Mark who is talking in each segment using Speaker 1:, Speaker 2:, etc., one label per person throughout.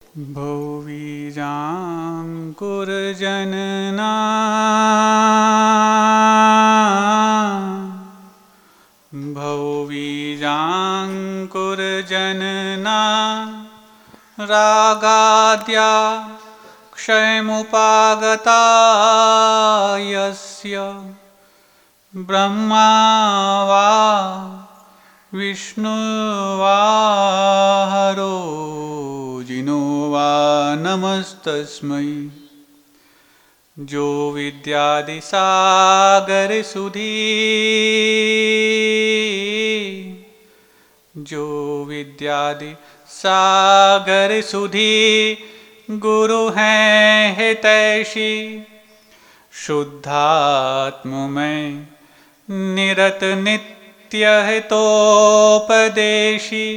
Speaker 1: भुविजाङ्कुरजनना भुविजाङ्कुरजनना रागाद्या क्षयमुपागता यस्य ब्रह्मा वा विष्णु वा हरो जिनो वा नमस्तस्मै। जो विद्यादि सागर सुधी जो विद्यादि सागर सुधी गुरु हैं हितैषी शुद्धात्म में निरत नित्य हितोपदेशी।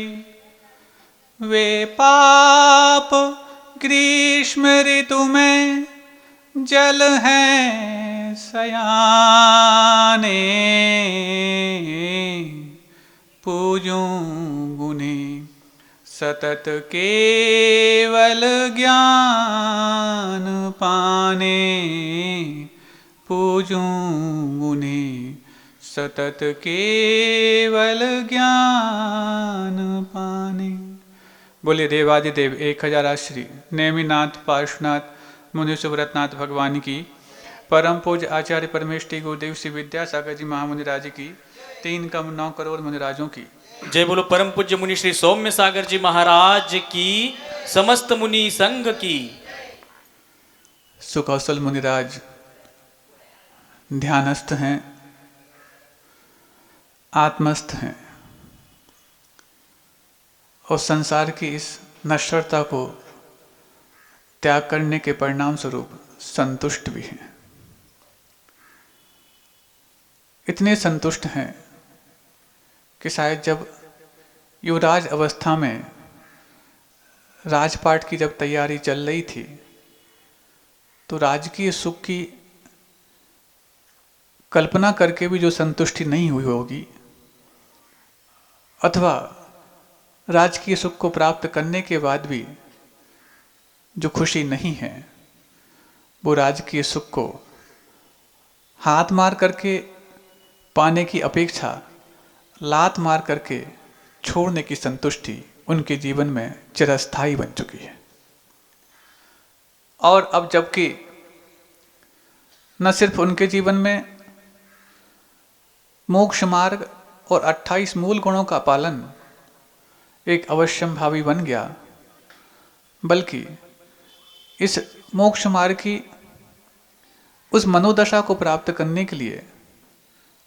Speaker 1: वे पाप ग्रीष्म ऋतु में जल हैं सयाने पूजूं उन्हें सतत केवल ज्ञान पाने पूजूं उन्हें सतत केवल ज्ञान पाने। बोले देवादिदेव 1000 श्री नेमिनाथ पार्श्वनाथ मुनि सुव्रतनाथ भगवान की, परम पूज्य आचार्य परमेष्ठी गुरुदेव श्री विद्यासागर जी महामुनि राज की, 3,9 करोड़ मुनिराजों की
Speaker 2: जय बोलो। परम पूज्य मुनि श्री सौम्य सागर जी महाराज की, समस्त मुनि संघ की।
Speaker 1: सुकौशल मुनिराज ध्यानस्थ हैं, आत्मस्थ हैं और संसार की इस नश्वरता को त्याग करने के परिणाम स्वरूप संतुष्ट भी हैं। इतने संतुष्ट हैं कि शायद जब युवराज अवस्था में राजपाट की जब तैयारी चल रही थी तो राजकीय सुख की कल्पना करके भी जो संतुष्टि नहीं हुई होगी, अथवा राजकीय सुख को प्राप्त करने के बाद भी जो खुशी नहीं है, वो राजकीय सुख को हाथ मार करके पाने की अपेक्षा लात मार करके छोड़ने की संतुष्टि उनके जीवन में चिरस्थायी बन चुकी है। और अब जबकि न सिर्फ उनके जीवन में मोक्ष मार्ग और 28 मूल गुणों का पालन एक अवश्यंभावी बन गया, बल्कि इस मोक्ष मार्ग की उस मनोदशा को प्राप्त करने के लिए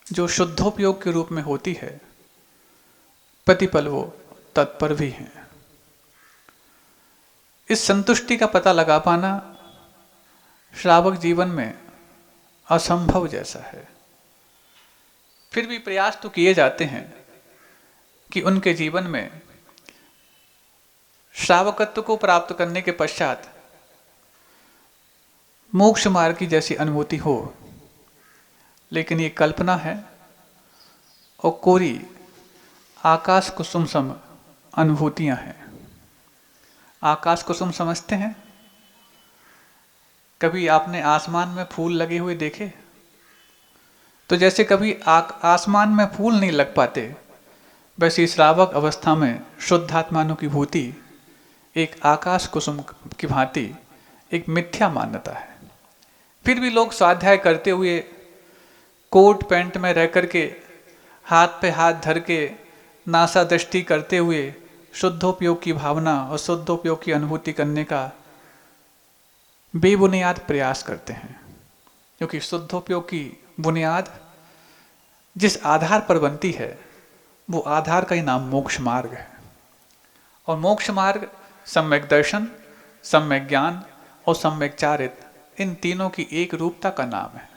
Speaker 1: जो शुद्धोपयोग के रूप में होती है, प्रतिपल वो तत्पर भी हैं। इस संतुष्टि का पता लगा पाना श्रावक जीवन में असंभव जैसा है। फिर भी प्रयास तो किए जाते हैं कि उनके जीवन में श्रावकत्व को प्राप्त करने के पश्चात मोक्ष मार्ग की जैसी अनुभूति हो, लेकिन ये कल्पना है और कोरी आकाश कुसुम सम अनुभूतियां हैं। आकाश कुसुम समझते हैं? कभी आपने आसमान में फूल लगे हुए देखे? तो जैसे कभी आसमान में फूल नहीं लग पाते, वैसे श्रावक अवस्था में शुद्धात्मानुभूति एक आकाश कुसुम की भांति एक मिथ्या मान्यता है। फिर भी लोग स्वाध्याय करते हुए कोट पैंट में रह करके हाथ पे हाथ धर के नासा दृष्टि करते हुए शुद्धोपयोग की भावना और शुद्धोपयोग की अनुभूति करने का बेबुनियाद प्रयास करते हैं, क्योंकि शुद्धोपयोग की बुनियाद जिस आधार पर बनती है वो आधार का ही नाम मोक्ष मार्ग है। और मोक्ष मार्ग सम्यक दर्शन, सम्यक ज्ञान और सम्यक चारित्र, इन तीनों की एक रूपता का नाम है।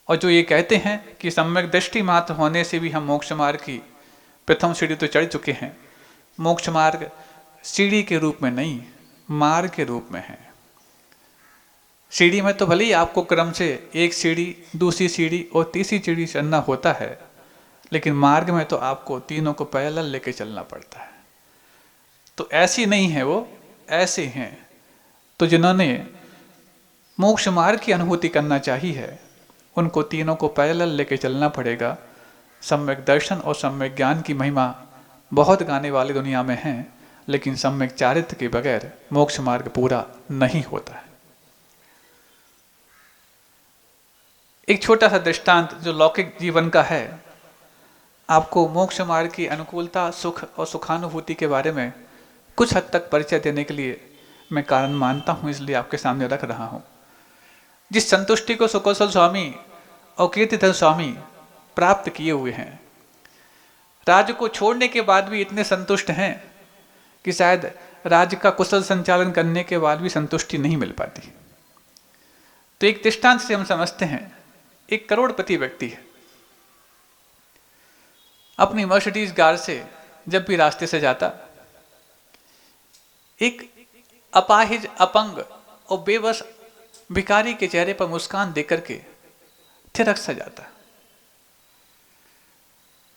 Speaker 1: और जो ये कहते हैं कि सम्यक दृष्टि मात्र होने से भी हम मोक्ष मार्ग की प्रथम सीढ़ी तो चढ़ चुके हैं, मोक्ष मार्ग सीढ़ी के रूप में नहीं, मार्ग के रूप में है। सीढ़ी में तो भले ही आपको क्रम से एक सीढ़ी, दूसरी सीढ़ी और तीसरी सीढ़ी चढ़ना होता है, लेकिन मार्ग में तो आपको तीनों को पैरेलल लेके चलना पड़ता है। तो ऐसी नहीं है वो ऐसे हैं तो जिन्होंने मोक्ष मार्ग की अनुभूति करना चाहिए है, उनको तीनों को पैरेलल लेके चलना पड़ेगा। सम्यक दर्शन और सम्यक ज्ञान की महिमा बहुत गाने वाले दुनिया में हैं, लेकिन सम्यक चारित्र के बगैर मोक्ष मार्ग पूरा नहीं होता है। एक छोटा सा दृष्टांत जो लौकिक जीवन का है, आपको मोक्ष मार्ग की अनुकूलता, सुख और सुखानुभूति के बारे में कुछ हद तक परिचय देने के लिए मैं कारण मानता हूं, इसलिए आपके सामने रख रहा हूं। जिस संतुष्टि को सुकौशल स्वामी और कीर्तिधर स्वामी प्राप्त किए हुए हैं, राज्य को छोड़ने के बाद भी इतने संतुष्ट हैं कि शायद राज्य का कुशल संचालन करने के बाद भी संतुष्टि नहीं मिल पाती। तो एक दृष्टांत से हम समझते हैं, एक करोड़पति व्यक्ति है, अपनी मर्सिडीज कार से जब भी रास्ते से जाता, एक अपाहिज, अपंग और बेबस भिखारी के चेहरे पर मुस्कान देकर के थिरक सा जाता।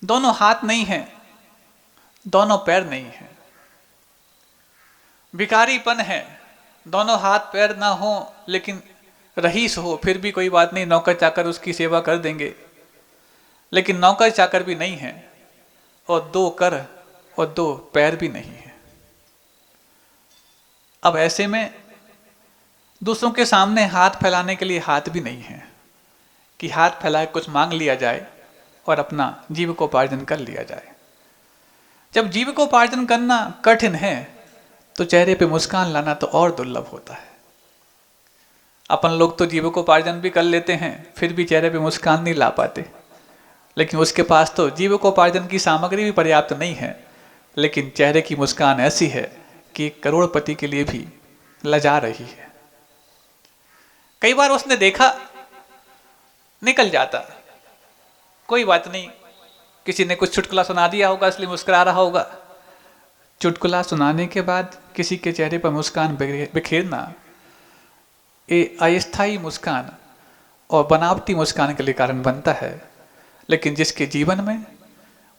Speaker 1: दोनों हाथ नहीं हैं, दोनों पैर नहीं हैं, भिखारीपन है, दोनों हाथ पैर ना हो लेकिन रईस हो, फिर भी कोई बात नहीं, नौकर चाकर उसकी सेवा कर देंगे, लेकिन नौकर चाकर भी नहीं है, और दो कर और दो पैर भी नहीं है। अब ऐसे में दूसरों के सामने हाथ फैलाने के लिए हाथ भी नहीं है कि हाथ फैला कुछ मांग लिया जाए और अपना जीविकोपार्जन कर लिया जाए। जब जीविकोपार्जन करना कठिन है तो चेहरे पे मुस्कान लाना तो और दुर्लभ होता है। अपन लोग तो जीविकोपार्जन भी कर लेते हैं, फिर भी चेहरे पे मुस्कान नहीं ला पाते, लेकिन उसके पास तो जीविकोपार्जन की सामग्री भी पर्याप्त नहीं है, लेकिन चेहरे की मुस्कान ऐसी है कि करोड़पति के लिए भी लजा रही है। कई बार उसने देखा, निकल जाता, कोई बात नहीं, किसी ने कुछ चुटकुला सुना दिया होगा इसलिए मुस्कुरा रहा होगा। चुटकुला सुनाने के बाद किसी के चेहरे पर मुस्कान बिखेरना ये अस्थायी मुस्कान और बनावटी मुस्कान के लिए कारण बनता है, लेकिन जिसके जीवन में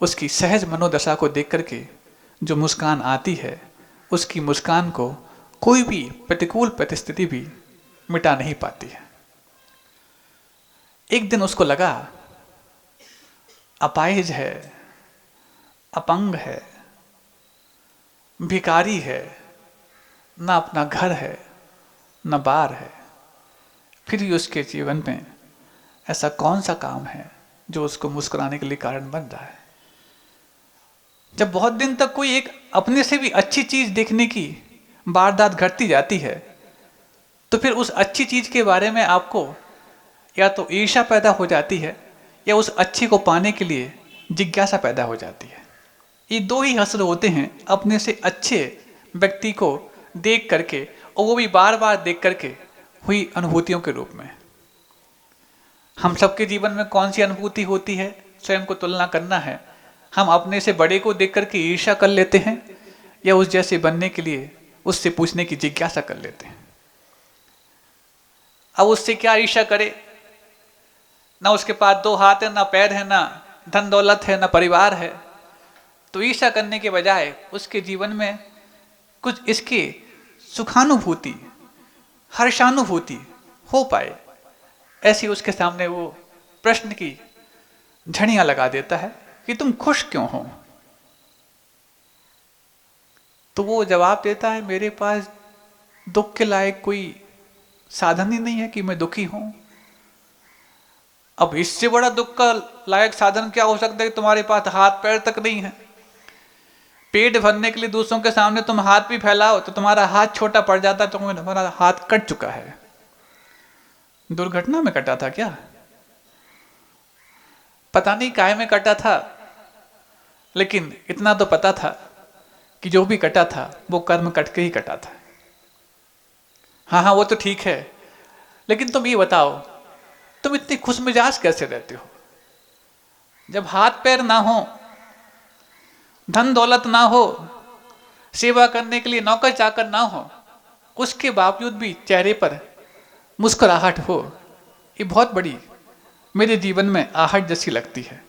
Speaker 1: उसकी सहज मनोदशा को देख करके जो मुस्कान आती है, उसकी मुस्कान को कोई भी प्रतिकूल परिस्थिति भी मिटा नहीं पाती है। एक दिन उसको लगा अपाहिज है, अपंग है, भिखारी है, ना अपना घर है ना बार है, फिर भी उसके जीवन में ऐसा कौन सा काम है जो उसको मुस्कुराने के लिए कारण बन रहा है। जब बहुत दिन तक कोई एक अपने से भी अच्छी चीज देखने की वारदात घटती जाती है, तो फिर उस अच्छी चीज के बारे में आपको या तो ईर्ष्या पैदा हो जाती है या उस अच्छे को पाने के लिए जिज्ञासा पैदा हो जाती है। ये दो ही हसर होते हैं अपने से अच्छे व्यक्ति को देख करके, और वो भी बार बार देख करके हुई अनुभूतियों के रूप में। हम सबके जीवन में कौन सी अनुभूति होती है, स्वयं को तुलना करना है। हम अपने से बड़े को देख करके ईर्ष्या कर लेते हैं या उस जैसे बनने के लिए उससे पूछने की जिज्ञासा कर लेते हैं। अब उससे क्या ईर्ष्या करे, ना उसके पास दो हाथ है, ना पैर है, ना धन दौलत है, ना परिवार है। तो ईर्ष्या करने के बजाय उसके जीवन में कुछ इसके सुखानुभूति, हर्षानुभूति हो पाए, ऐसी उसके सामने वो प्रश्न की झड़ियां लगा देता है कि तुम खुश क्यों हो। तो वो जवाब देता है, मेरे पास दुख के लायक कोई साधन ही नहीं है कि मैं दुखी हूं। अब इससे बड़ा दुख का लायक साधन क्या हो सकता है कि तुम्हारे पास हाथ पैर तक नहीं है। पेट भरने के लिए दूसरों के सामने तुम हाथ भी फैलाओ तो तुम्हारा हाथ छोटा पड़ जाता, तो तुम्हारा हाथ कट चुका है। दुर्घटना में कटा था क्या, पता नहीं काहे में कटा था, लेकिन इतना तो पता था कि जो भी कटा था वो कर्म कट के ही कटा था। हाँ, वो तो ठीक है, लेकिन तुम ये बताओ, तुम इतनी खुश मिजाज कैसे रहते हो जब हाथ पैर ना हो, धन दौलत ना हो, सेवा करने के लिए नौकर चाकर ना हो, उसके बावजूद भी चेहरे पर मुस्कुराहट हो। ये बहुत बड़ी मेरे जीवन में आहट जैसी लगती है।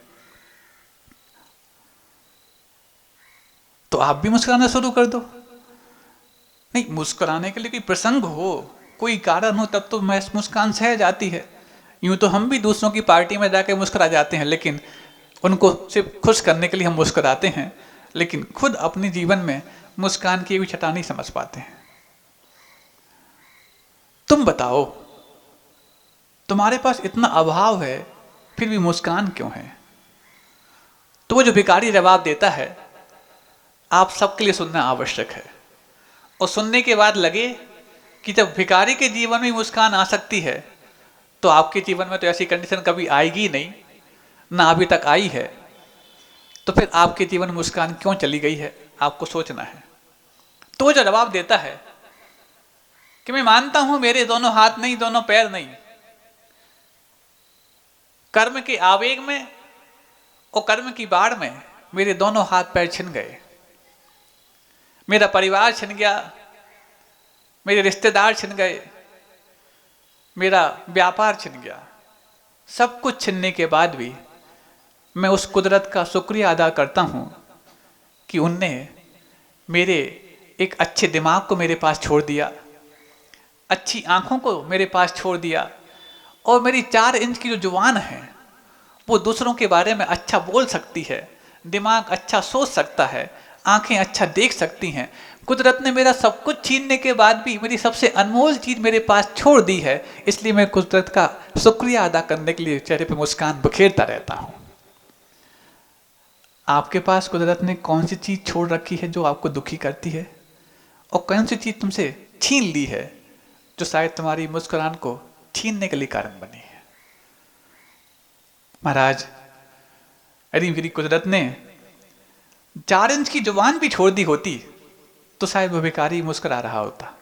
Speaker 1: तो आप भी मुस्कुराना शुरू कर दो। नहीं, मुस्कुराने के लिए कोई प्रसंग हो, कोई कारण हो, तब तो मुस्कान सहज आती है। यूं तो हम भी दूसरों की पार्टी में जाके मुस्कुरा जाते हैं, लेकिन उनको सिर्फ खुश करने के लिए हम मुस्कुराते हैं, लेकिन खुद अपने जीवन में मुस्कान की भी छटा नहीं समझ पाते हैं। तुम बताओ, तुम्हारे पास इतना अभाव है, फिर भी मुस्कान क्यों है? तो वो जो भिखारी जवाब देता है, आप सबके लिए सुनना आवश्यक है। और सुनने के बाद लगे कि जब भिखारी के जीवन में मुस्कान आ सकती है, तो आपके जीवन में तो ऐसी कंडीशन कभी आएगी नहीं, ना अभी तक आई है। तो फिर आपके जीवन में मुस्कान क्यों चली गई है, आपको सोचना है। तो वो जो जवाब देता है कि मैं मानता हूं मेरे दोनों हाथ नहीं, दोनों पैर नहीं, कर्म के आवेग में और कर्म की बाढ़ में मेरे दोनों हाथ पैर छिन गए, मेरा परिवार छिन गया, मेरे रिश्तेदार छिन गए, मेरा व्यापार छिन गया। सब कुछ छिनने के बाद भी मैं उस कुदरत का शुक्रिया अदा करता हूं कि उनने मेरे एक अच्छे दिमाग को मेरे पास छोड़ दिया, अच्छी आंखों को मेरे पास छोड़ दिया, और मेरी 4 इंच की जो जुबान है वो दूसरों के बारे में अच्छा बोल सकती है, दिमाग अच्छा सोच सकता है, आंखें अच्छा देख सकती हैं। कुदरत ने मेरा सब कुछ छीनने के बाद भी मेरी सबसे अनमोल चीज मेरे पास छोड़ दी है, इसलिए मैं कुदरत का शुक्रिया अदा करने के लिए चेहरे पे मुस्कान बखेरता रहता हूं। आपके पास कुदरत ने कौन सी चीज छोड़ रखी है जो आपको दुखी करती है, और कौन सी चीज तुमसे छीन ली है जो शायद तुम्हारी मुस्कुराहट को छीनने के लिए कारण बनी है? महाराज, यदि मेरी कुदरत ने 4 इंच की जुबान भी छोड़ दी होती तो शायद वह भिखारी मुस्कुरा रहा होता।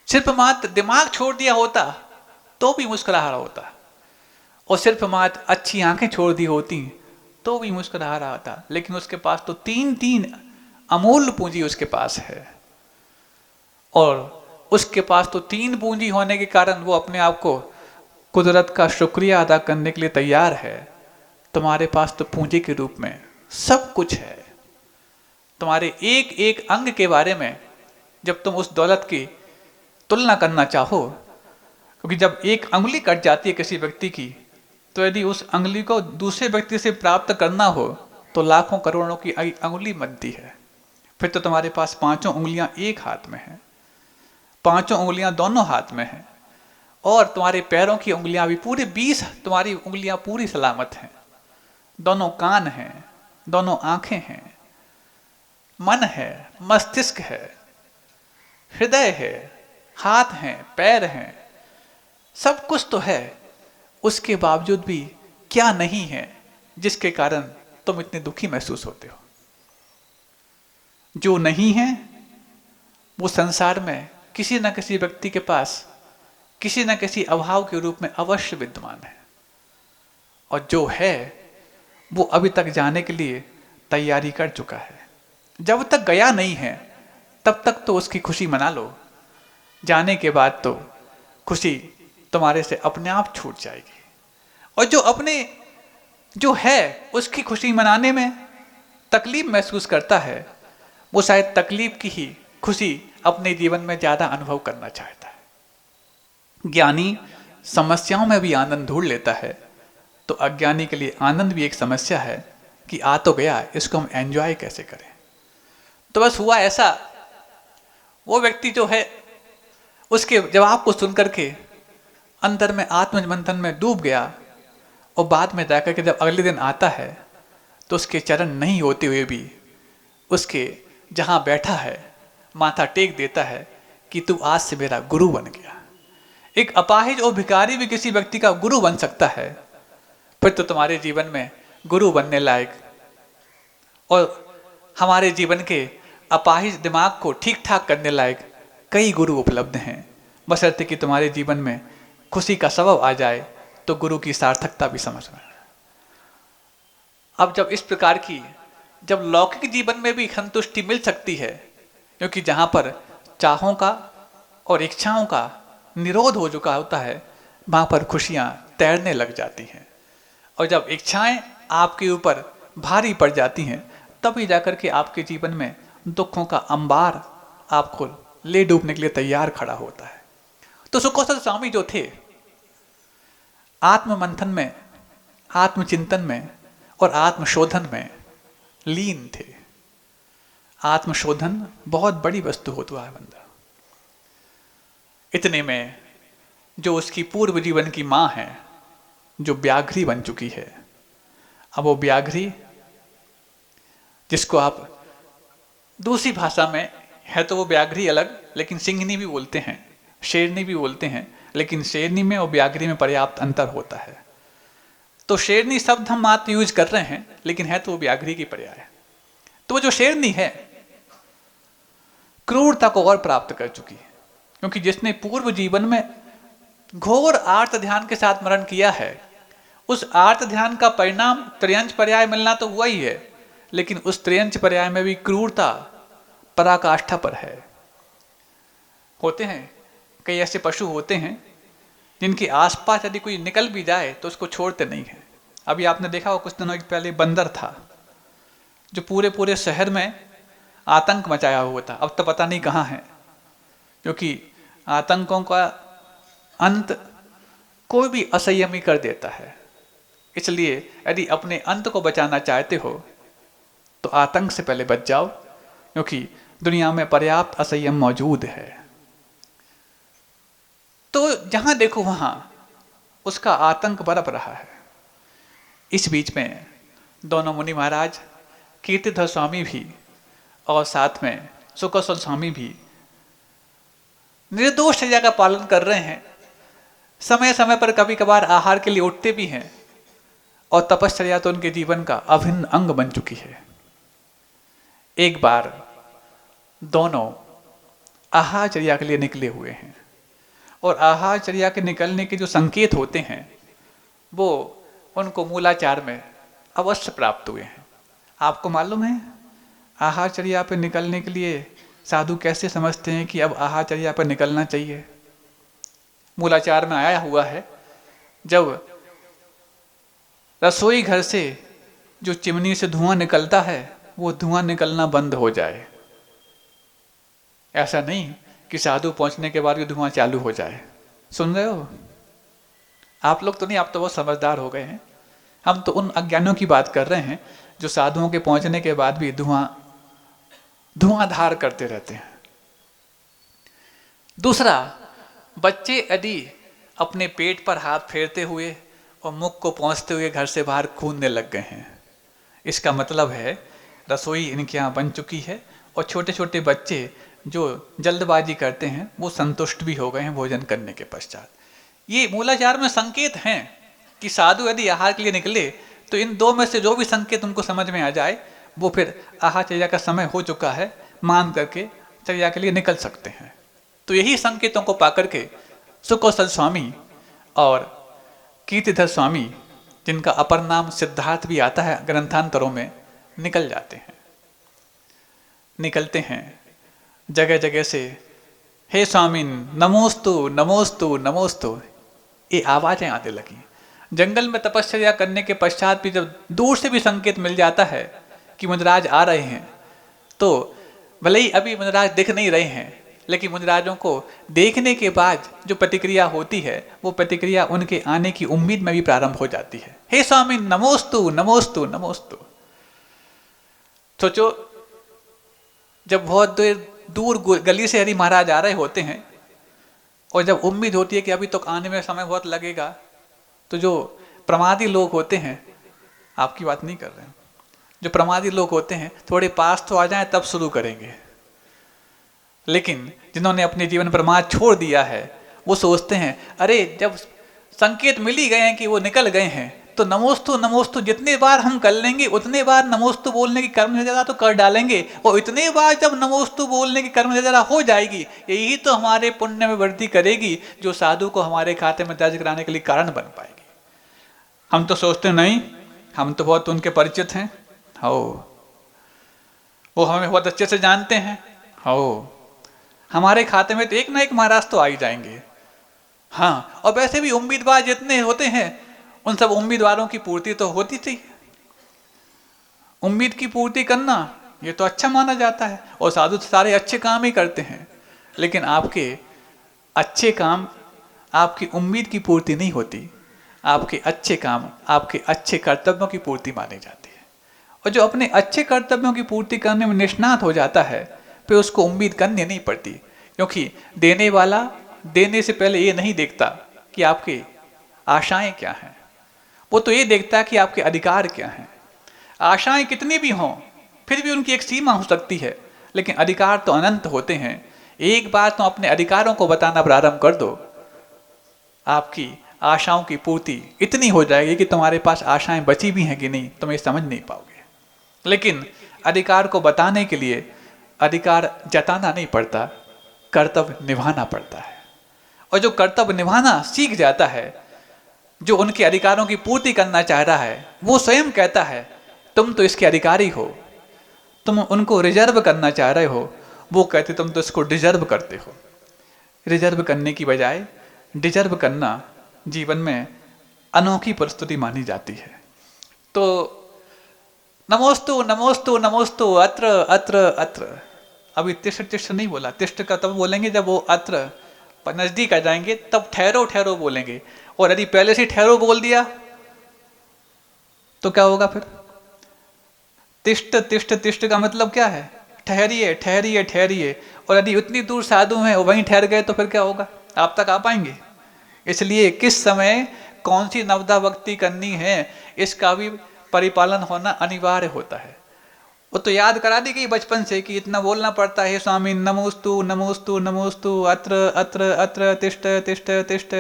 Speaker 1: सिर्फ मात्र दिमाग छोड़ दिया होता तो भी मुस्कुरा रहा होता, और सिर्फ मात्र अच्छी आंखें छोड़ दी होती तो भी मुस्कुरा रहा होता। लेकिन उसके पास तो 3 अमूल्य पूंजी उसके पास है, और उसके पास तो 3 पूंजी होने के कारण वो अपने आप को कुदरत का शुक्रिया अदा करने के लिए तैयार है। तुम्हारे पास तो पूंजी के रूप में सब कुछ है। तुम्हारे एक एक अंग के बारे में जब तुम उस दौलत की तुलना करना चाहो, क्योंकि जब एक अंगुली कट जाती है किसी व्यक्ति की, तो यदि उस अंगुली को दूसरे व्यक्ति से प्राप्त करना हो तो लाखों करोड़ों की अंगुली बनती है। फिर तो तुम्हारे पास 5 उंगलियां एक हाथ में हैं, 5 उंगलियां दोनों हाथ में हैं, और तुम्हारे पैरों की उंगलियां भी पूरे 20, तुम्हारी उंगलियां पूरी सलामत हैं। दोनों कान हैं, दोनों आंखें हैं, मन है, मस्तिष्क है, हृदय है, हाथ हैं, पैर हैं, सब कुछ तो है। उसके बावजूद भी क्या नहीं है जिसके कारण तुम इतने दुखी महसूस होते हो? जो नहीं है वो संसार में किसी न किसी व्यक्ति के पास किसी न किसी अभाव के रूप में अवश्य विद्यमान है, और जो है वो अभी तक जाने के लिए तैयारी कर चुका है। जब तक गया नहीं है तब तक तो उसकी खुशी मना लो, जाने के बाद तो खुशी तुम्हारे से अपने आप छूट जाएगी। और जो है उसकी खुशी मनाने में तकलीफ महसूस करता है, वो शायद तकलीफ की ही खुशी अपने जीवन में ज्यादा अनुभव करना चाहता है। ज्ञानी समस्याओं में भी आनंद ढूंढ लेता है, तो अज्ञानी के लिए आनंद भी एक समस्या है कि आ तो गया, इसको हम एंजॉय कैसे करें। तो बस हुआ ऐसा, वो व्यक्ति जो है उसके जवाब को सुनकर के अंदर में आत्ममंथन में डूब गया, और बाद में जाकर के जब अगले दिन आता है तो उसके चरण नहीं होते हुए भी उसके जहां बैठा है माथा टेक देता है कि तू आज से मेरा गुरु बन गया। एक अपाहिज और भिखारी भी किसी व्यक्ति का गुरु बन सकता है, फिर तो तुम्हारे जीवन में गुरु बनने लायक और हमारे जीवन के अपाहिज दिमाग को ठीक ठाक करने लायक कई गुरु उपलब्ध हैं, बशर्ते कि तुम्हारे जीवन में खुशी का सबब आ जाए तो गुरु की सार्थकता भी समझना। अब जब इस प्रकार की जब लौकिक जीवन में भी संतुष्टि मिल सकती है, क्योंकि जहां पर चाहों का और इच्छाओं का निरोध हो चुका होता है, वहां पर खुशियां तैरने लग जाती हैं। और जब इच्छाएं आपके ऊपर भारी पड़ जाती हैं, तभी जाकर के आपके जीवन में दुखों का अंबार आपको ले डूबने के लिए तैयार खड़ा होता है। तो सुखोत्सव स्वामी जो थे, आत्म मंथन में, आत्मचिंतन में और आत्मशोधन में लीन थे। आत्मशोधन बहुत बड़ी वस्तु होती है बंदा। इतने में जो उसकी पूर्व जीवन की माँ है, जो व्याघ्री बन चुकी है, अब वो व्याघ्री, जिसको आप दूसरी भाषा में है तो वो व्याघ्री अलग, लेकिन सिंहनी भी बोलते हैं, शेरनी भी बोलते हैं, लेकिन शेरनी में और व्याघ्री में पर्याप्त अंतर होता है। तो शेरनी शब्द हम मात्र यूज कर रहे हैं, लेकिन है तो वो व्याघ्री की पर्याय है। तो वो जो शेरनी है, क्रूरता को और प्राप्त कर चुकी है, क्योंकि जिसने पूर्व जीवन में घोर आर्त ध्यान के साथ मरण किया है, उस आर्त ध्यान का परिणाम त्रियंच पर्याय मिलना तो हुआ ही है, लेकिन उस त्रियंच पर्याय में भी क्रूरता पराकाष्ठा पर है। होते हैं कई ऐसे पशु होते हैं जिनके आसपास यदि कोई निकल भी जाए तो उसको छोड़ते नहीं है। अभी आपने देखा हो कुछ दिनों पहले बंदर था जो पूरे शहर में आतंक मचाया हुआ था। अब तो पता नहीं कहाँ है, क्योंकि आतंकों का अंत कोई भी असंयमी कर देता है। इसलिए यदि अपने अंत को बचाना चाहते हो तो आतंक से पहले बच जाओ, क्योंकि दुनिया में पर्याप्त असंयम मौजूद है। तो जहां देखो वहां उसका आतंक बरप रहा है। इस बीच में दोनों मुनि महाराज कीर्तिधर स्वामी भी और साथ में सुखोत्सव स्वामी भी निर्दोष चर्या का पालन कर रहे हैं। समय समय पर कभी कभार आहार के लिए उठते भी हैं, और तपश्चर्या तो उनके जीवन का अभिन्न अंग बन चुकी है। एक बार दोनों आहारचर्या के लिए निकले हुए हैं, और आहारचर्या के निकलने के जो संकेत होते हैं वो उनको मूलाचार में अवश्य प्राप्त हुए हैं। आपको मालूम है आहारचर्या पर निकलने के लिए साधु कैसे समझते हैं कि अब आहारचर्या पर निकलना चाहिए? मूलाचार में आया हुआ है, जब रसोई घर से जो चिमनी से धुआं निकलता है वो धुआं निकलना बंद हो जाए। ऐसा नहीं कि साधु पहुंचने के बाद भी धुआं चालू हो जाए। सुन रहे हो? आप लोग तो नहीं, आप तो बहुत समझदार हो गए हैं। हम तो उन अज्ञानियों की बात कर रहे हैं जो साधुओं के पहुंचने के बाद भी धुआंधार करते रहते हैं। दूसरा, बच्चे यदि अपने पेट पर हाथ फेरते हुए और मुख को पहुंचते हुए घर से बाहर कूदने लग गए हैं, इसका मतलब है रसोई इनके यहाँ बन चुकी है, और छोटे छोटे बच्चे जो जल्दबाजी करते हैं वो संतुष्ट भी हो गए हैं भोजन करने के पश्चात। ये मूलाचार में संकेत हैं कि साधु यदि आहार के लिए निकले तो इन दो में से जो भी संकेत उनको समझ में आ जाए वो फिर आहारचर्या का समय हो चुका है मान करके चर्या के लिए निकल सकते हैं। तो यही संकेतों को पाकर के सुखोत्सव स्वामी और कीर्तिधर स्वामी, जिनका अपर नाम सिद्धार्थ भी आता है ग्रंथांतरों में, निकल जाते हैं। निकलते हैं जगह जगह से, हे स्वामिन नमोस्तु नमोस्तु नमोस्तु, ये आवाजें आने लगी। जंगल में तपश्चर्या करने के पश्चात भी जब दूर से भी संकेत मिल जाता है कि मुनिराज आ रहे हैं, तो भले ही अभी मुनिराज दिख नहीं रहे हैं, लेकिन मुनिराजों को देखने के बाद जो प्रतिक्रिया होती है वो प्रतिक्रिया उनके आने की उम्मीद में भी प्रारंभ हो जाती है। हे स्वामी नमोस्तु नमोस्तु नमोस्तु। सोचो, जब बहुत दूर गली से हरि महाराज आ रहे होते हैं और जब उम्मीद होती है कि अभी तक आने में समय बहुत लगेगा, तो जो प्रमादी लोग होते हैं, आपकी बात नहीं कर रहे हैं, जो प्रमादी लोग होते हैं थोड़े पास तो आ जाएं तब शुरू करेंगे। लेकिन जिन्होंने अपने जीवन प्रमाद छोड़ दिया है वो सोचते हैं अरे जब संकेत मिल ही गए हैं कि वो निकल गए हैं तो नमोस्तु नमोस्तु जितने बार हम कर लेंगे उतने बार नमोस्तु बोलने की कर्म निरजरा तो कर डालेंगे, और इतने बार जब नमोस्तु बोलने की कर्म निरजरा हो जाएगी यही तो हमारे पुण्य में वृद्धि करेगी, जो साधु को हमारे खाते में दर्ज कराने के लिए कारण बन पाएगी। हम तो सोचते नहीं, हम तो बहुत उनके परिचित हैं, हो वो हमें बहुत अच्छे से जानते हैं, हो हमारे खाते में तो एक ना एक महाराज तो आ ही जाएंगे। हाँ, और वैसे भी उम्मीदवार जितने होते हैं उन सब उम्मीदवारों की पूर्ति तो होती थी। उम्मीद की पूर्ति करना ये तो अच्छा माना जाता है, और साधु तो सारे अच्छे काम ही करते हैं। लेकिन आपके अच्छे काम आपकी उम्मीद की पूर्ति नहीं होती, आपके अच्छे काम आपके अच्छे कर्तव्यों की पूर्ति मानी जाती है। और जो अपने अच्छे कर्तव्यों की पूर्ति करने में निष्णात हो जाता है, फिर उसको उम्मीद करनी नहीं पड़ती, क्योंकि देने वाला देने से पहले ये नहीं देखता कि आपकी आशाएं क्या हैं, वो तो ये देखता है कि आपके अधिकार क्या हैं। आशाएं कितनी भी हों, फिर भी उनकी एक सीमा हो सकती है, लेकिन अधिकार तो अनंत होते हैं। एक बार तो अपने अधिकारों को बताना प्रारंभ कर दो, आपकी आशाओं की पूर्ति इतनी हो जाएगी कि तुम्हारे पास आशाएं बची भी हैं कि नहीं तुम ये समझ नहीं पाओगे। लेकिन अधिकार को बताने के लिए अधिकार जताना नहीं पड़ता, कर्तव्य निभाना पड़ता है। और जो कर्तव्य निभाना सीख जाता है, जो उनके अधिकारों की पूर्ति करना चाह रहा है, वो स्वयं कहता है तुम तो इसके अधिकारी हो, तुम उनको रिजर्व करना चाह रहे हो, वो कहते तुम तो इसको डिजर्व करते हो। रिजर्व करने की बजाय डिजर्व करना जीवन में अनोखी परिस्थिति मानी जाती है। तो नमोस्तु नमोस्तु नमोस्तु अत्र अत्र अत्र, अभी तिष्ठ तिष्ठ नहीं बोला, तिष्ठ का तब बोलेंगे जब वो अत्र नजदीक आ जाएंगे, तब ठहरो ठहरो बोलेंगे। और यदि पहले से ठहरो बोल दिया तो क्या होगा फिर? तिष्ठ तिष्ठ तिष्ठ का मतलब क्या है? ठहरिए ठहरिए ठहरिए। और यदि उतनी दूर साधु हैं और वहीं ठहर गए तो फिर क्या होगा? आप तक आ पाएंगे? इसलिए किस समय कौन सी नवदा भक्ति करनी है, इसका भी परिपालन होना अनिवार्य होता है। वो तो याद करा दी गई बचपन से कि इतना बोलना पड़ता है, स्वामी नमोस्तु नमोस्तु नमोस्तु अत्र अत्र अत्र तिष्ठ तिष्ठ तिष्ठ,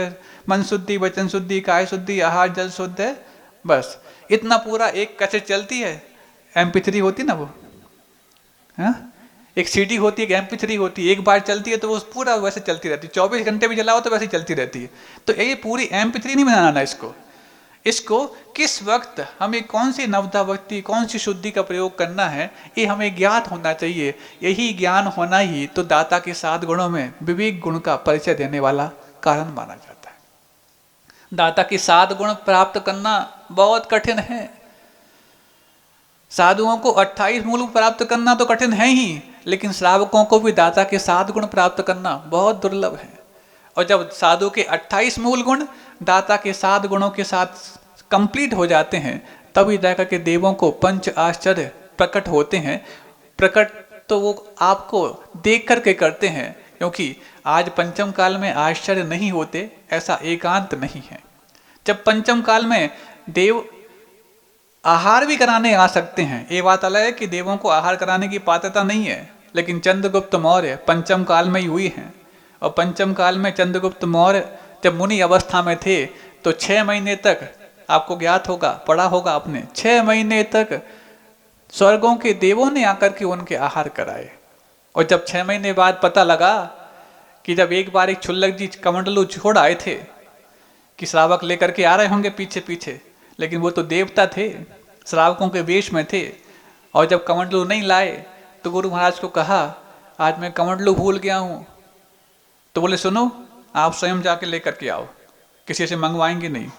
Speaker 1: मन शुद्धि वचन शुद्धि काय शुद्धि आहार जल शुद्ध है। बस इतना पूरा एक कैसेट चलती है, MP3 होती ना वो, हाँ एक CD होती है, एक MP3 होती है, एक बार चलती है तो वो पूरा वैसे चलती रहती है, 24 घंटे भी चलाओ तो वैसे चलती रहती है। तो ये पूरी MP3 नहीं बनाना इसको किस वक्त हमें कौन सी नवदा भक्ति कौन सी शुद्धि का प्रयोग करना है, ये हमें ज्ञात होना चाहिए। यही ज्ञान होना ही तो दाता के 7 गुणों में विवेक गुण का परिचय देने वाला कारण माना जाता है। दाता के 7 गुण प्राप्त करना बहुत कठिन है। साधुओं को 28 मूल प्राप्त करना तो कठिन है ही, लेकिन श्रावकों को भी दाता के 7 गुण प्राप्त करना बहुत दुर्लभ है। और जब साधु के 28 मूल गुण दाता के 7 गुणों के साथ कंप्लीट हो जाते हैं, तभी जाकर के देवों को पंच आश्चर्य प्रकट होते हैं। प्रकट तो वो आपको देख करके करते हैं, क्योंकि आज पंचम काल में आश्चर्य नहीं होते ऐसा एकांत नहीं है। जब पंचम काल में देव आहार भी कराने आ सकते हैं, ये बात अलग है कि देवों को आहार कराने की पात्रता नहीं है, लेकिन चंद्रगुप्त मौर्य पंचम काल में ही हुई हैं। और पंचम काल में चंद्रगुप्त मौर्य जब मुनि अवस्था में थे तो 6 महीने तक, आपको ज्ञात होगा, पढ़ा होगा आपने, 6 महीने तक स्वर्गों के देवों ने आकर के उनके आहार कराए। और जब 6 महीने बाद पता लगा कि जब एक बार एक क्षुल्लक जी कमंडलू छोड़ आए थे कि श्रावक लेकर के आ रहे होंगे पीछे पीछे, लेकिन वो तो देवता थे, श्रावकों के वेश में थे। और जब कमंडलू नहीं लाए तो गुरु महाराज को कहा आज मैं कमंडलू भूल गया हूँ। तो बोले सुनो, आप स्वयं जाके लेकर के आओ, किसी से मंगवाएंगे नहीं।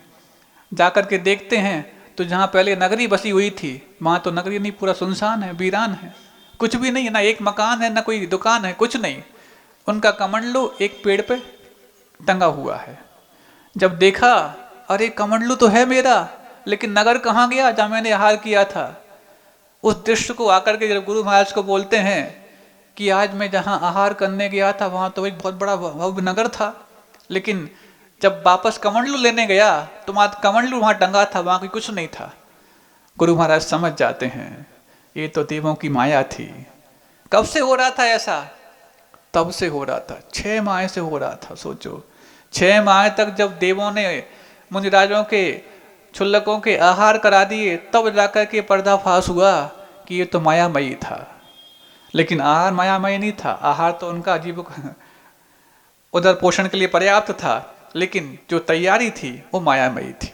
Speaker 1: जाकर के देखते हैं तो जहाँ पहले नगरी बसी हुई थी वहाँ तो नगरी नहीं, पूरा सुनसान है, वीरान है, कुछ भी नहीं है, ना एक मकान है ना कोई दुकान है, कुछ नहीं। उनका कमंडलू एक पेड़ पे टंगा हुआ है। जब देखा अरे कमंडलू तो है मेरा, लेकिन नगर कहाँ गया जहाँ मैंने आहार किया था। उस दृश्य को आकर के जब गुरु महाराज को बोलते हैं कि आज मैं जहाँ आहार करने गया था वहाँ तो एक बहुत बड़ा भव्य नगर था, लेकिन जब वापस कमंडलू लेने गया तो वहाँ कमंडलू वहाँ टंगा था, वहाँ कोई कुछ नहीं था। गुरु महाराज समझ जाते हैं ये तो देवों की माया थी। कब से हो रहा था ऐसा? तब से हो रहा था, 6 माह से हो रहा था। सोचो 6 माह तक जब देवों ने मुनिराजों के क्षुल्लकों के आहार करा दिए, तब जाकर के पर्दाफाश हुआ कि ये तो मायामयी था। लेकिन आहार मायामयी नहीं था, आहार तो उनका जीविका उधर पोषण के लिए पर्याप्त था, लेकिन जो तैयारी थी वो मायामयी थी।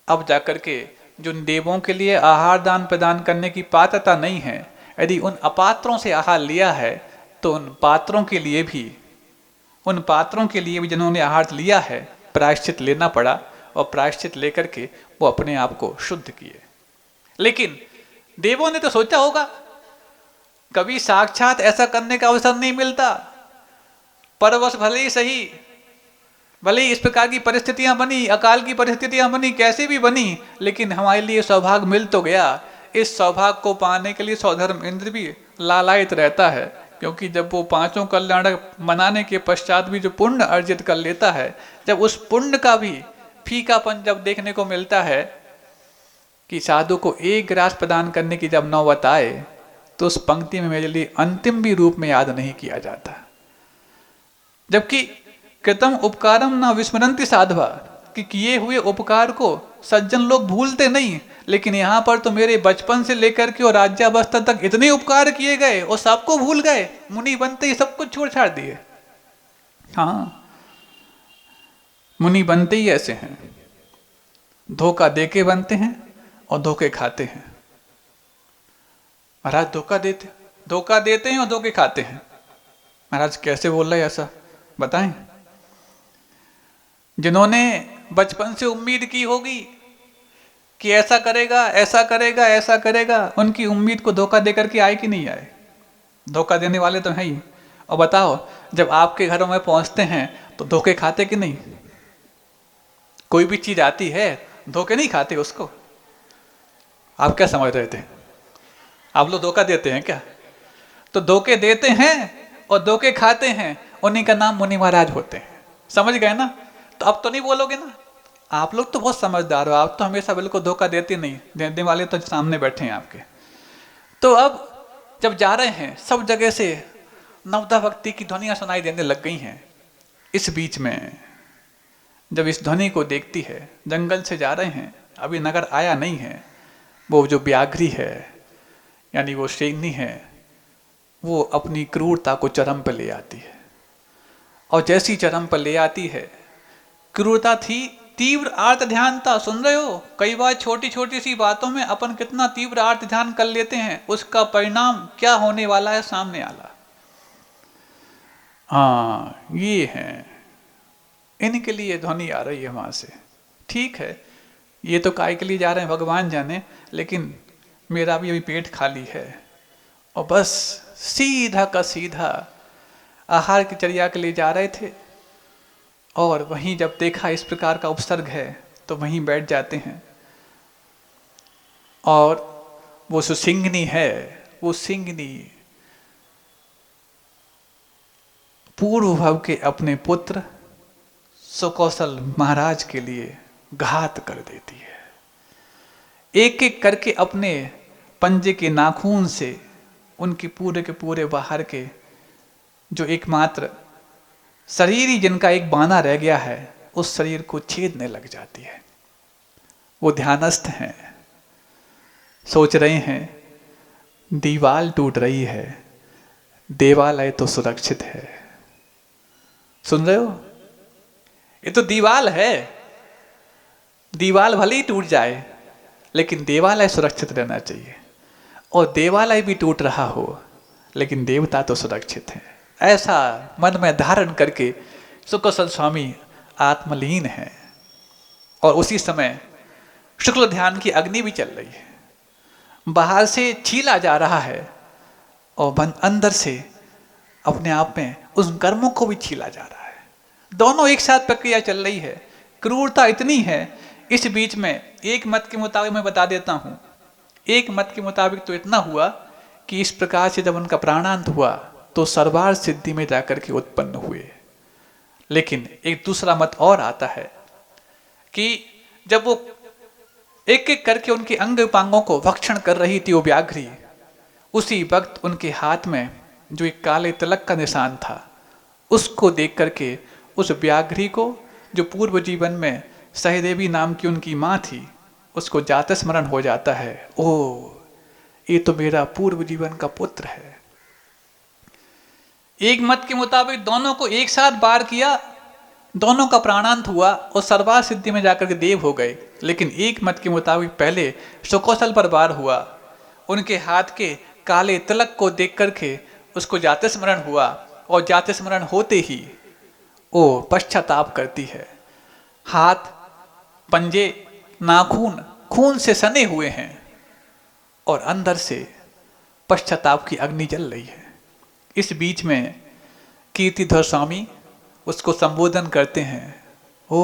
Speaker 1: अब जाकर के जो देवों के लिए आहार दान प्रदान करने की पात्रता नहीं है, यदि उन अपात्रों से आहार लिया है तो उन पात्रों के लिए भी जिन्होंने आहार लिया है प्रायश्चित लेना पड़ा, और प्रायश्चित लेकर के वो अपने आप को शुद्ध किए। लेकिन देवों ने तो सोचा होगा कभी साक्षात ऐसा करने का अवसर नहीं मिलता। परवश भले ही सही, भले ही इस प्रकार की परिस्थितियां बनी, अकाल की परिस्थितियां बनी, कैसे भी बनी, लेकिन हमारे लिए सौभाग्य मिल तो गया। इस सौभाग्य को पाने के लिए सौधर्म इंद्र भी लालायित रहता है, क्योंकि जब वो पांचों कल्याण मनाने के पश्चात भी जो पुण्य अर्जित कर लेता है, जब उस पुण्य का भी फीकापन जब देखने को मिलता है कि साधु को एक ग्रास प्रदान करने की जब नौबत आए, तो उस पंक्ति में मेरे लिए अंतिम भी रूप में याद नहीं किया जाता। जबकि कृतम उपकारम न विस्मरन्ति साधवा, कि किए हुए उपकार को सज्जन लोग भूलते नहीं, लेकिन यहाँ पर तो मेरे बचपन से लेकर के और राज्यावस्था तक इतने उपकार किए गए और सबको भूल गए, मुनि बनते ही सब कुछ छोड़ छाड़ दिए। हाँ, मुनि बनते ही ऐसे हैं, धोखा देके बनते हैं और धोखे खाते हैं। महाराज धोखा देते हैं और धोखे खाते हैं। महाराज कैसे बोल रहे हैं ऐसा, बताएं। जिन्होंने बचपन से उम्मीद की होगी कि ऐसा करेगा ऐसा करेगा ऐसा करेगा, उनकी उम्मीद को धोखा देकर के आए कि नहीं आए? धोखा देने वाले तो हैं ही। और बताओ, जब आपके घरों में पहुंचते हैं तो धोखे खाते कि नहीं? कोई भी चीज आती है धोखे नहीं खाते उसको। आप क्या समझ रहे थे? आप लोग धोखा देते हैं क्या? तो धोखे देते हैं और धोखे खाते हैं, उन्हीं का नाम मुनि महाराज होते हैं। समझ गए ना? तो अब तो नहीं बोलोगे ना? आप लोग तो बहुत समझदार हो, आप तो हमेशा बिल्कुल धोखा देते नहीं, देने वाले तो सामने बैठे हैं आपके। तो अब जब जा रहे हैं, सब जगह से नवदा भक्ति की ध्वनियां सुनाई देने लग गई हैं। इस बीच में जब इस ध्वनि को देखती है, जंगल से जा रहे हैं, अभी नगर आया नहीं है, वो जो व्याघ्री है यानी वो शेरनी है, वो अपनी क्रूरता को चरम पर ले आती है। और जैसी चरम पर ले आती है, क्रूरता थी, तीव्र आर्त ध्यान था। सुन रहे हो? कई बार छोटी छोटी सी बातों में अपन कितना तीव्र आर्त ध्यान कर लेते हैं, उसका परिणाम क्या होने वाला है सामने आला। हाँ, ये है, इनके लिए ध्वनि आ रही है वहां से। ठीक है, ये तो काय के लिए जा रहे हैं भगवान जाने, लेकिन मेरा भी अभी पेट खाली है और बस सीधा का सीधा आहार की चर्या के लिए जा रहे थे, और वहीं जब देखा इस प्रकार का उपसर्ग है तो वहीं बैठ जाते हैं। और वो सुसिंगनी है, वो सिंगनी पूर्व भव के अपने पुत्र सुकौशल महाराज के लिए घात कर देती है। एक एक करके अपने पंजे के नाखून से उनके पूरे के पूरे बाहर के जो एकमात्र शरीर ही जिनका एक बाना रह गया है, उस शरीर को छेदने लग जाती है। वो ध्यानस्थ हैं, सोच रहे हैं दीवाल टूट रही है, देवालय तो सुरक्षित है। सुन रहे हो? ये तो दीवाल है, दीवाल भले ही टूट जाए लेकिन देवालय सुरक्षित रहना चाहिए। और देवालय भी टूट रहा हो लेकिन देवता तो सुरक्षित है, ऐसा मन में धारण करके सुकौशल स्वामी आत्मलीन है। और उसी समय शुक्ल ध्यान की अग्नि भी चल रही है, बाहर से छीला जा रहा है और अंदर से अपने आप में उस कर्मों को भी छीला जा रहा है। दोनों एक साथ प्रक्रिया चल रही है। क्रूरता इतनी है। इस बीच में एक मत के मुताबिक मैं बता देता हूं, एक मत के मुताबिक तो इतना हुआ कि इस प्रकार से जब उनका प्राणांत हुआ तो सर्वार सिद्धि में जाकर के उत्पन्न हुए। लेकिन एक दूसरा मत और आता है कि जब वो एक एक करके उनके अंग उपांगों को भक्षण कर रही थी वो व्याघ्री, उसी वक्त उनके हाथ में जो एक काले तिलक का निशान था, उसको देख करके उस व्याघ्री को, जो पूर्व जीवन में सहदेवी नाम की उनकी माँ थी, उसको जात स्मरण हो जाता है। ओ, ये तो मेरा पूर्व जीवन का पुत्र है। एक मत के मुताबिक दोनों को एक साथ बार किया, दोनों का प्राणांत हुआ और सर्वार सिद्धि में जाकर के देव हो गए। लेकिन एक मत के मुताबिक पहले सुकौशल पर बार हुआ, उनके हाथ के काले तिलक को देख करके उसको जाति स्मरण हुआ, और जाति स्मरण होते ही वो पश्चाताप करती है। हाथ, पंजे, नाखून खून से सने हुए हैं और अंदर से पश्चाताप की अग्नि जल रही है। इस बीच में कीर्तिधर स्वामी उसको संबोधन करते हैं, ओ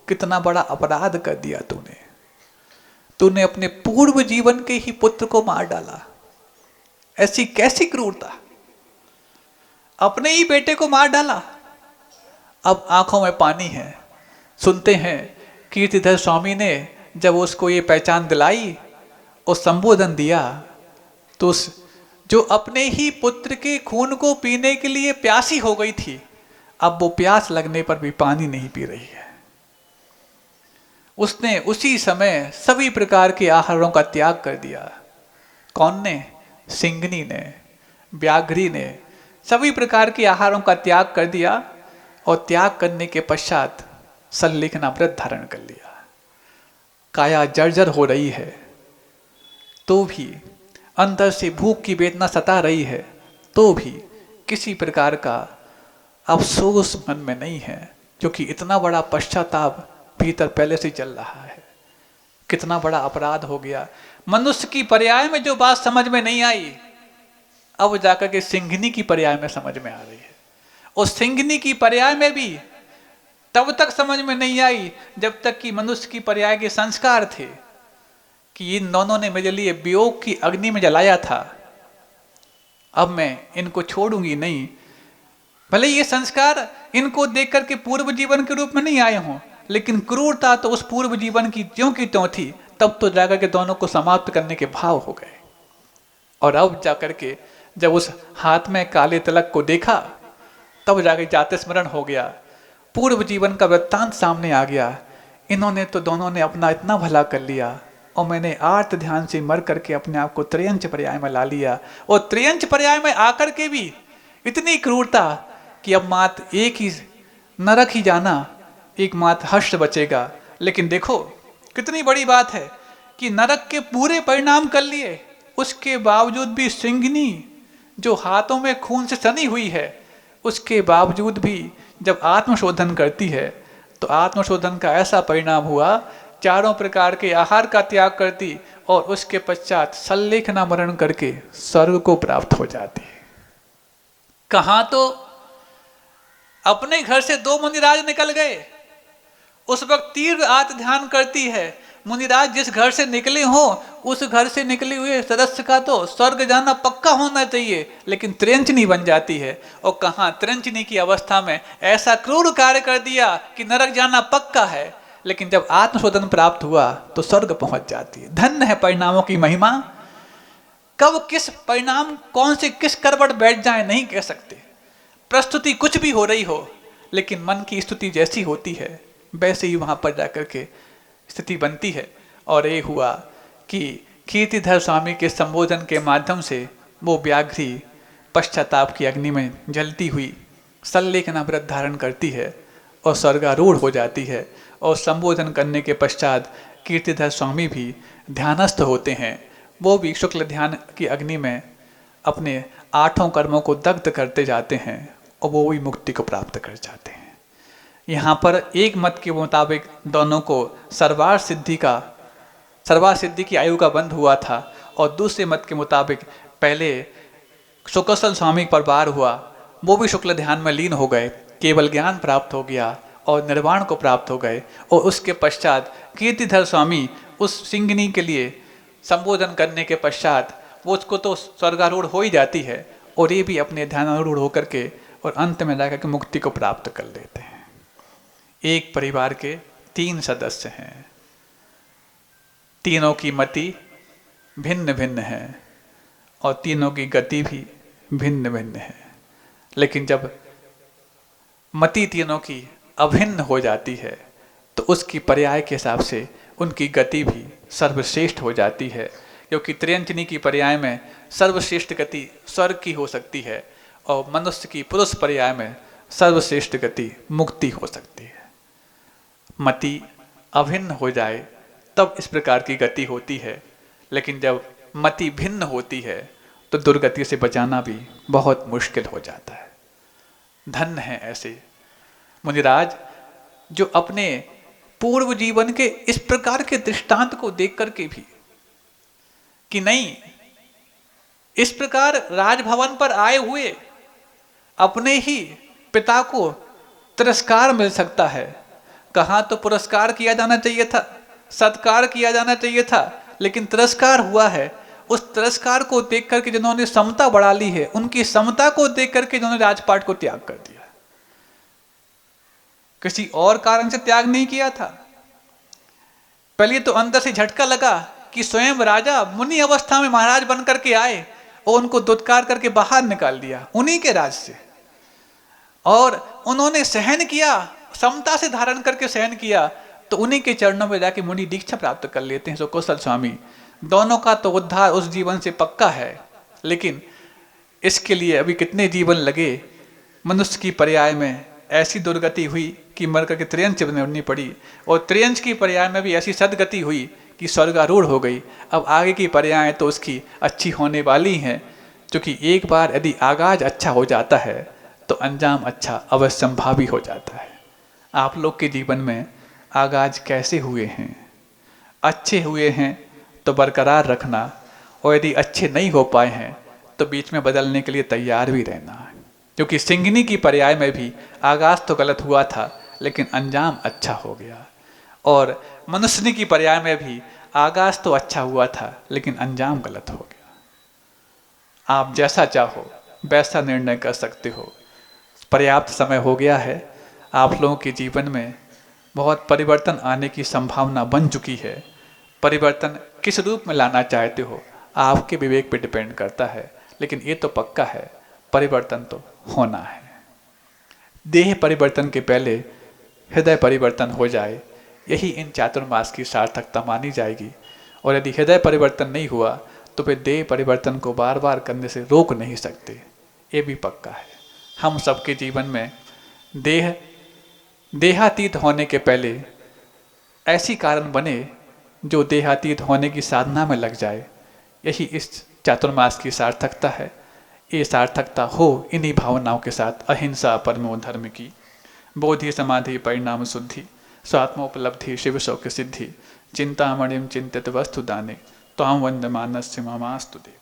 Speaker 1: कितना बड़ा अपराध कर दिया तूने, तूने अपने पूर्व जीवन के ही पुत्र को मार डाला, ऐसी कैसी क्रूरता, अपने ही बेटे को मार डाला। अब आंखों में पानी है। सुनते हैं कीर्तिधर स्वामी ने जब उसको ये पहचान दिलाई और संबोधन दिया, तो उस जो अपने ही पुत्र के खून को पीने के लिए प्यासी हो गई थी, अब वो प्यास लगने पर भी पानी नहीं पी रही है। उसने उसी समय सभी प्रकार के आहारों का त्याग कर दिया। कौन ने? सिंघनी ने, व्याघ्री ने सभी प्रकार के आहारों का त्याग कर दिया और त्याग करने के पश्चात सल्लेखना व्रत धारण कर लिया। काया जर्जर हो रही है तो भी, अंदर से भूख की वेदना सता रही है तो भी किसी प्रकार का अफसोस मन में नहीं है, क्योंकि इतना बड़ा पश्चाताप भीतर पहले से चल रहा है। कितना बड़ा अपराध हो गया। मनुष्य की पर्याय में जो बात समझ में नहीं आई, अब जाकर के सिंघनी की पर्याय में समझ में आ रही है। और सिंघनी की पर्याय में भी तब तक समझ में नहीं आई जब तक कि मनुष्य की पर्याय के संस्कार थे कि इन दोनों ने मेरे लिए वियोग की अग्नि में जलाया था, अब मैं इनको छोड़ूंगी नहीं। भले ये संस्कार इनको देख करके पूर्व जीवन के रूप में नहीं आए हों, लेकिन क्रूरता तो उस पूर्व जीवन की ज्यों की त्यों थी। तब तो जाकर के दोनों को समाप्त करने के भाव हो गए। और अब जाकर के जब उस हाथ में काले तिलक को देखा, तब जाकर जाते स्मरण हो गया, पूर्व जीवन का वृत्तांत सामने आ गया। इन्होंने तो दोनों ने अपना इतना भला कर लिया और मैंने आर्त ध्यान से मर करके अपने आप को त्रयंच पर्याय में ला लिया, और त्रयंच पर्याय में आकर के भी इतनी क्रूरता कि अब मात एक ही नरक ही जाना, एक मात हर्ष बचेगा। लेकिन देखो कितनी बड़ी बात है कि नरक के पूरे परिणाम कर लिए, उसके बावजूद भी सिंघनी जो हाथों में खून से सनी हुई है, उसके बावजूद भी जब आत्मशोधन करती है तो आत्मशोधन का ऐसा परिणाम हुआ, चारों प्रकार के आहार का त्याग करती और उसके पश्चात सल्लेखना मरण करके स्वर्ग को प्राप्त हो जाती है। कहां तो अपने घर से दो मुनिराज निकल गए, उस वक्त तीव्र आत्म ध्यान करती है। मुनिराज जिस घर से निकले हो उस घर से निकले हुए सदस्य का तो स्वर्ग जाना पक्का होना चाहिए, लेकिन त्रयंचनी बन जाती है। और कहाँ त्रयंचनी की अवस्था में ऐसा क्रूर कार्य कर दिया कि नरक जाना पक्का है, लेकिन जब आत्मशोधन प्राप्त हुआ तो स्वर्ग पहुंच जाती है। धन्य है परिणामों की महिमा। कब किस परिणाम कौन से किस करवट बैठ जाए नहीं कह सकते। प्रस्तुति कुछ भी हो रही हो, लेकिन मन की स्तुति जैसी होती है वैसे ही वहां पर जाकर के स्थिति बनती है। और ये हुआ कि कीर्तिधर स्वामी के संबोधन के माध्यम से वो व्याघ्री पश्चाताप की अग्नि में जलती हुई सल्लेखना व्रत धारण करती है और स्वर्गारूढ़ हो जाती है। और संबोधन करने के पश्चात कीर्तिधर स्वामी भी ध्यानस्थ होते हैं। वो भी शुक्ल ध्यान की अग्नि में अपने 8 कर्मों को दग्ध करते जाते हैं और वो भी मुक्ति को प्राप्त कर जाते हैं। यहाँ पर एक मत के मुताबिक दोनों को सर्वार सिद्धि की आयु का बंध हुआ था, और दूसरे मत के मुताबिक पहले सुकौशल स्वामी पर वार हुआ, वो भी शुक्ल ध्यान में लीन हो गए, केवल ज्ञान प्राप्त हो गया और निर्वाण को प्राप्त हो गए। और उसके पश्चात कीर्तिधर स्वामी उस सिंघनी के लिए संबोधन करने के पश्चात वो उसको तो स्वर्गारूढ़ हो ही जाती है, और ये भी अपने ध्यानारूढ़ होकर के और अंत में जाकर के मुक्ति को प्राप्त कर लेते हैं। एक परिवार के 3 सदस्य हैं, तीनों की मति भिन्न भिन्न है और तीनों की गति भी भिन्न भिन्न है। लेकिन जब मति तीनों की अभिन्न हो जाती है तो उसकी पर्याय के हिसाब से उनकी गति भी सर्वश्रेष्ठ हो जाती है, क्योंकि त्रयंचनी की पर्याय में सर्वश्रेष्ठ गति स्वर्ग की हो सकती है और मनुष्य की पुरुष पर्याय में सर्वश्रेष्ठ गति मुक्ति हो सकती है। मति अभिन्न हो जाए तब इस प्रकार की गति होती है, लेकिन जब मति भिन्न होती है तो दुर्गति से बचाना भी बहुत मुश्किल हो जाता है। धन्य है ऐसे मुनिराज जो अपने पूर्व जीवन के इस प्रकार के दृष्टांत को देख करके भी कि नहीं, इस प्रकार राजभवन पर आए हुए अपने ही पिता को तिरस्कार मिल सकता है। कहाँ तो पुरस्कार किया जाना चाहिए था, सत्कार किया जाना चाहिए था, लेकिन तिरस्कार हुआ है। उस तिरस्कार को देख करके जिन्होंने समता बढ़ा ली है, उनकी समता को देख करके जिन्होंने राजपाट को त्याग कर दिया, किसी और कारण से त्याग नहीं किया था। पहले तो अंदर से झटका लगा कि स्वयं राजा मुनि अवस्था में महाराज बन करके आए और उनको दुत्कार करके बाहर निकाल दिया उन्हीं के राज से, और उन्होंने सहन किया, समता से धारण करके सहन किया, तो उन्हीं के चरणों में जाके मुनि दीक्षा प्राप्त कर लेते हैं। सो कौशल स्वामी, दोनों का तो उद्धार उस जीवन से पक्का है, लेकिन इसके लिए अभी कितने जीवन लगे। मनुष्य की पर्याय में ऐसी दुर्गति हुई कि मर करके त्रियंच बननी पड़ी, और त्रियंच की पर्याय में भी ऐसी सदगति हुई कि स्वर्गारूढ़ हो गई। अब आगे की पर्याय तो उसकी अच्छी होने वाली हैं, क्योंकि एक बार यदि आगाज अच्छा हो जाता है तो अंजाम अच्छा अवश्यंभावी हो जाता है। आप लोग के जीवन में आगाज कैसे हुए हैं? अच्छे हुए हैं तो बरकरार रखना, और यदि अच्छे नहीं हो पाए हैं तो बीच में बदलने के लिए तैयार भी रहना है। क्योंकि सिंघनी की पर्याय में भी आगाज तो गलत हुआ था, लेकिन अंजाम अच्छा हो गया, और मनुष्यनी की पर्याय में भी आगाज तो अच्छा हुआ था, लेकिन अंजाम गलत हो गया। आप जैसा चाहो वैसा निर्णय कर सकते हो। पर्याप्त समय हो गया है। आप लोगों के जीवन में बहुत परिवर्तन आने की संभावना बन चुकी है। परिवर्तन किस रूप में लाना चाहते हो आपके विवेक पे डिपेंड करता है, लेकिन ये तो पक्का है परिवर्तन तो होना है। देह परिवर्तन के पहले हृदय परिवर्तन हो जाए, यही इन चातुर्मास की सार्थकता मानी जाएगी। और यदि हृदय परिवर्तन नहीं हुआ तो फिर देह परिवर्तन को बार बार करने से रोक नहीं सकते, ये भी पक्का है। हम सबके जीवन में देहातीत होने के पहले ऐसी कारण बने जो देहातीत होने की साधना में लग जाए, यही इस चातुर्मास की सार्थकता है। ये सार्थकता हो इन्हीं भावनाओं के साथ अहिंसा परमो धर्म की, बोधि समाधि परिणाम शुद्धि, स्वात्मोपलब्धि शिव शौक सिद्धि, चिंतामणिम चिंतित वस्तु दाने, त्वां वंदमानस्य ममास्तु देव।